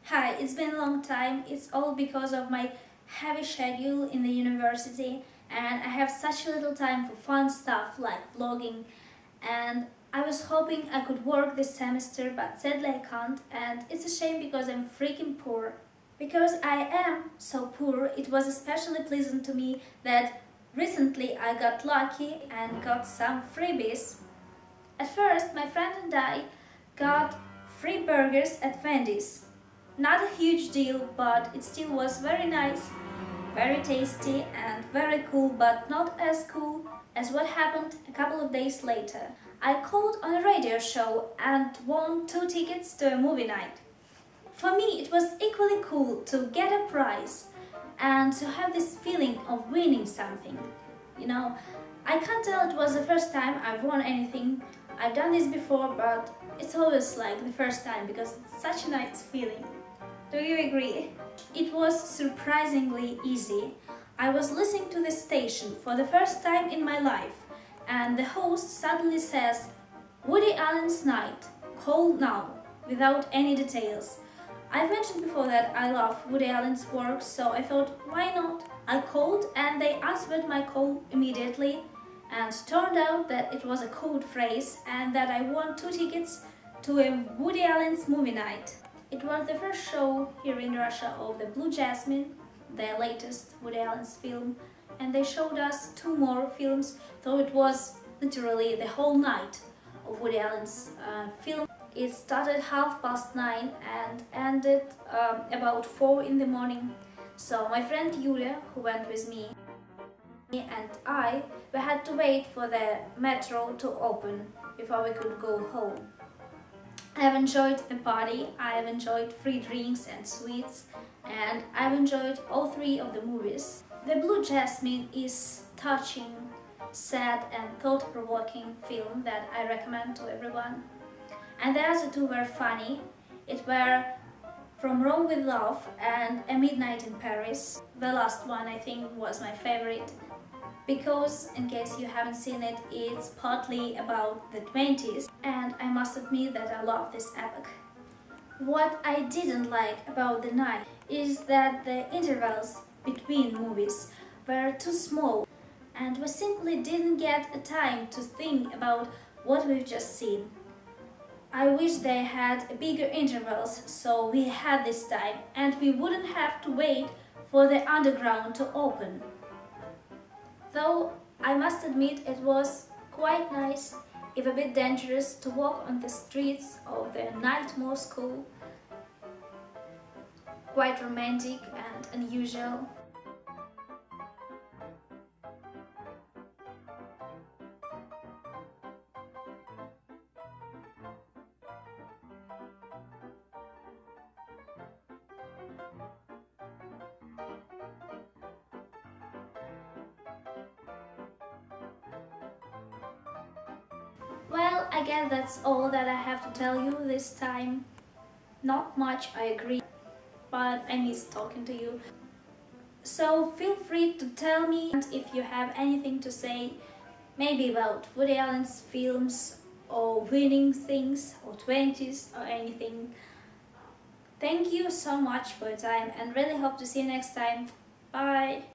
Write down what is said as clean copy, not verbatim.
Hi, it's been a long time. It's all because of my heavy schedule in the university, and I have such a little time for fun stuff like vlogging. And I was hoping I could work this semester, but sadly I can't, and it's a shame because I'm freaking poor. Because I am so poor, it was especially pleasant to me that recently I got lucky and got some freebies. At first, my friend and I got free burgers at Wendy's. Not a huge deal, but it still was very nice, very tasty and very cool, but not as cool as what happened a couple of days later. I called on a radio show and won 2 tickets to a movie night. For me, it was equally cool to get a prize and to have this feeling of winning something. You know, I can't tell it was the first time I've won anything. I've done this before, but it's always like the first time because it's such a nice feeling. Do you agree? It was surprisingly easy. I was listening to the station for the first time in my life, and the host suddenly says, "Woody Allen's night, call now," without any details. I've mentioned before that I love Woody Allen's work, so I thought, why not? I called and they answered my call immediately, and turned out that it was a code phrase and that I won 2 tickets to a Woody Allen's movie night. It was the first show here in Russia of the Blue Jasmine, their latest Woody Allen's film, and they showed us 2 more films, though it was literally the whole night of Woody Allen's film. It started 9:30 and ended about 4 in the morning. So my friend Yulia, who went with me, and we had to wait for the metro to open before we could go home. I have enjoyed the party, I have enjoyed free drinks and sweets, and I've enjoyed all 3 of the movies. The Blue Jasmine is touching, sad and thought-provoking film that I recommend to everyone. And the other 2 were funny. It were From Rome with Love and A Midnight in Paris. The last one I think was my favorite because, in case you haven't seen it, it's partly about the 20s, and I must admit that I love this epoch. What I didn't like about the night is that the intervals between movies were too small and we simply didn't get a time to think about what we've just seen. I wish they had bigger intervals so we had this time and we wouldn't have to wait for the underground to open. Though I must admit it was quite nice, if a bit dangerous, to walk on the streets of the night Moscow. Quite romantic and unusual. Well, I guess that's all that I have to tell you this time. Not much, I agree, but I miss talking to you. So feel free to tell me if you have anything to say, maybe about Woody Allen's films or winning things or 20s or anything. Thank you so much for your time and really hope to see you next time. Bye!